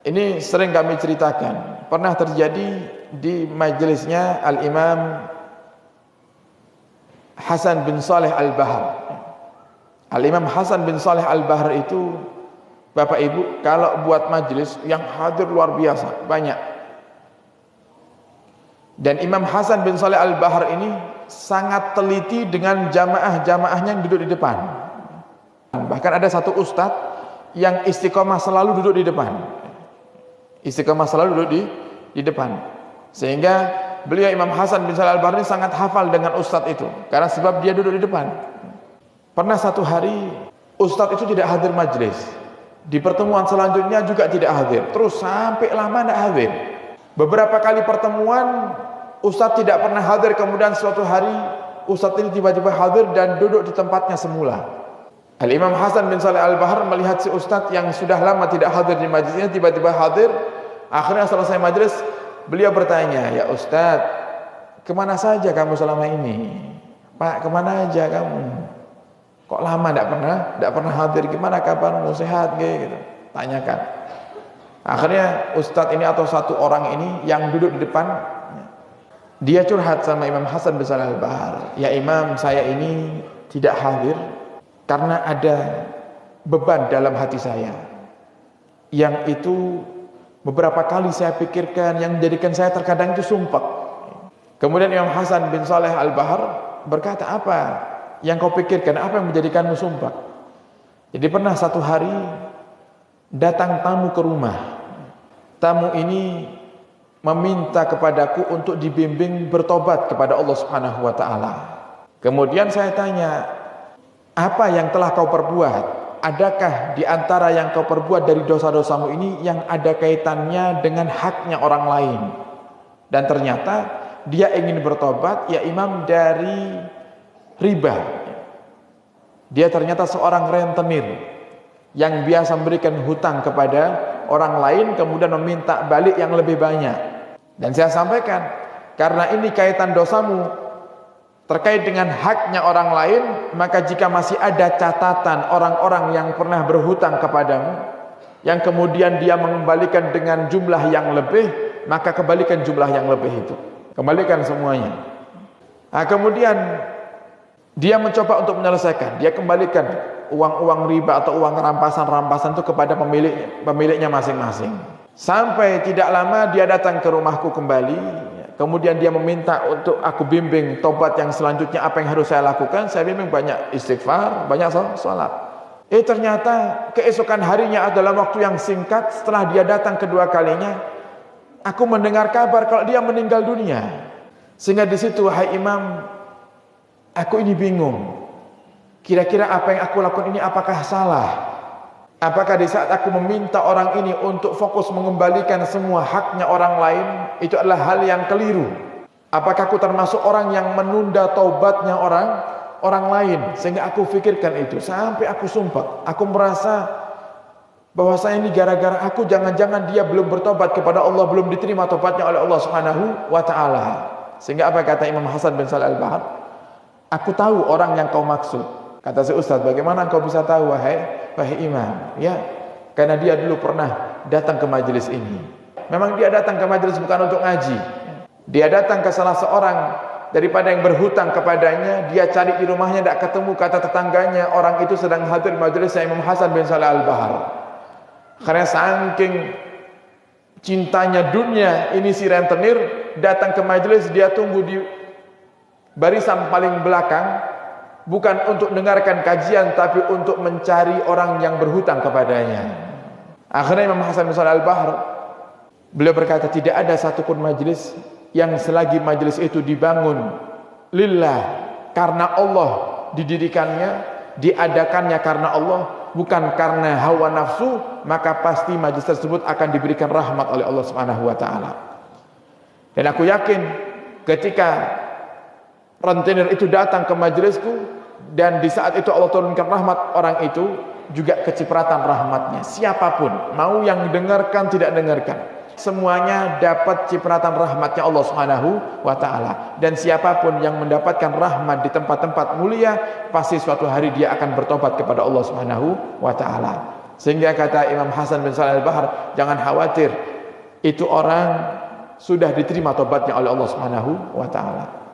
Ini sering kami ceritakan, pernah terjadi di majelisnya Al-Imam Hasan bin Saleh Al-Bahr. Al-Imam Hasan bin Saleh Al-Bahr itu, Bapak Ibu, kalau buat majelis yang hadir luar biasa, banyak. Dan Imam Hasan bin Saleh Al-Bahr ini sangat teliti dengan jamaah-jamaahnya yang duduk di depan. Bahkan ada satu ustadz yang istiqomah selalu duduk di depan. Istiqomah selalu duduk di depan. Sehingga beliau Imam Hasan bin Saleh Al-Bahr ini sangat hafal dengan ustadz itu, karena sebab dia duduk di depan. Pernah satu hari ustadz itu tidak hadir majelis. Di pertemuan selanjutnya juga tidak hadir. Terus sampai lama tidak hadir. Beberapa kali pertemuan ustadz tidak pernah hadir. Kemudian suatu hari ustadz ini tiba-tiba hadir dan duduk di tempatnya semula. Al-Imam Hasan bin Saleh Al-Bahr melihat si ustadz yang sudah lama tidak hadir di majelisnya tiba-tiba hadir. Akhirnya selesai majelis, beliau bertanya, "Ya ustadz, kemana saja kamu selama ini? Pak, kemana aja kamu? Kok lama tidak pernah hadir? Gimana kabarmu? Sehat gitu?" Tanyakan. Akhirnya ustadz ini atau satu orang ini yang duduk di depan, dia curhat sama Imam Hasan bin Saleh Al-Bahr. "Ya Imam, saya ini tidak hadir karena ada beban dalam hati saya, yang itu beberapa kali saya pikirkan, yang menjadikan saya terkadang itu sumpah." Kemudian Imam Hasan bin Saleh Al-Bahr berkata, "Apa yang kau pikirkan? Apa yang menjadikanmu sumpah?" Jadi pernah satu hari datang tamu ke rumah. Tamu ini meminta kepadaku untuk dibimbing bertobat kepada Allah Subhanahu wa taala. Kemudian saya tanya, "Apa yang telah kau perbuat? Adakah di antara yang kau perbuat dari dosa-dosamu ini yang ada kaitannya dengan haknya orang lain?" Dan ternyata dia ingin bertobat, ya Imam, dari riba. Dia ternyata seorang rentenir yang biasa memberikan hutang kepada orang lain kemudian meminta balik yang lebih banyak. Dan saya sampaikan, karena ini kaitan dosamu terkait dengan haknya orang lain, maka jika masih ada catatan orang-orang yang pernah berhutang kepadamu, yang kemudian dia mengembalikan dengan jumlah yang lebih, maka kembalikan jumlah yang lebih itu. Kembalikan semuanya. Nah, kemudian dia mencoba untuk menyelesaikan. Dia kembalikan uang-uang riba atau uang rampasan-rampasan itu kepada pemiliknya masing-masing. Sampai tidak lama dia datang ke rumahku kembali. Kemudian dia meminta untuk aku bimbing tobat yang selanjutnya, apa yang harus saya lakukan. Saya bimbing banyak istighfar, banyak sholat. Ternyata keesokan harinya adalah waktu yang singkat setelah dia datang kedua kalinya, aku mendengar kabar kalau dia meninggal dunia. Sehingga di situ, "Hai Imam, aku ini bingung. Kira-kira apa yang aku lakukan ini apakah salah? Apakah di saat aku meminta orang ini untuk fokus mengembalikan semua haknya orang lain, itu adalah hal yang keliru? Apakah aku termasuk orang yang menunda taubatnya orang lain?" Sehingga aku pikirkan itu sampai aku sumpah. Aku merasa bahwa saya ini gara-gara aku, jangan-jangan dia belum bertobat kepada Allah, belum diterima tobatnya oleh Allah Subhanahu wa taala. Sehingga apa kata Imam Hasan bin Saleh Al-Bahr? "Aku tahu orang yang kau maksud." Kata si ustaz, "Bagaimana engkau bisa tahu wahai Imam?" "Ya, karena dia dulu pernah datang ke majelis ini." Memang dia datang ke majelis bukan untuk ngaji. Dia datang ke salah seorang daripada yang berhutang kepadanya. Dia cari di rumahnya tidak ketemu, kata tetangganya orang itu sedang hadir majelis Imam Hasan bin Saleh Al-Bahr. Karena saking cintanya dunia ini, si rentenir datang ke majelis, dia tunggu di barisan paling belakang, bukan untuk dengarkan kajian, tapi untuk mencari orang yang berhutang kepadanya. Akhirnya Imam Hasan bin Saleh Al-Bahr, beliau berkata, tidak ada satupun majelis yang selagi majelis itu dibangun lillah, karena Allah didirikannya, diadakannya karena Allah, bukan karena hawa nafsu, maka pasti majelis tersebut akan diberikan rahmat oleh Allah Subhanahu wa taala. Dan aku yakin ketika rentenir itu datang ke majelisku, dan di saat itu Allah turunkan rahmat, orang itu juga kecipratan rahmatnya. Siapapun, mau yang dengarkan tidak dengarkan, semuanya dapat cipratan rahmatnya Allah Subhanahu wa taala. Dan siapapun yang mendapatkan rahmat di tempat-tempat mulia, pasti suatu hari dia akan bertobat kepada Allah Subhanahu wa taala. Sehingga kata Imam Hasan bin Shalih Al-Bahar, jangan khawatir, itu orang sudah diterima tobatnya oleh Allah Subhanahu wa taala.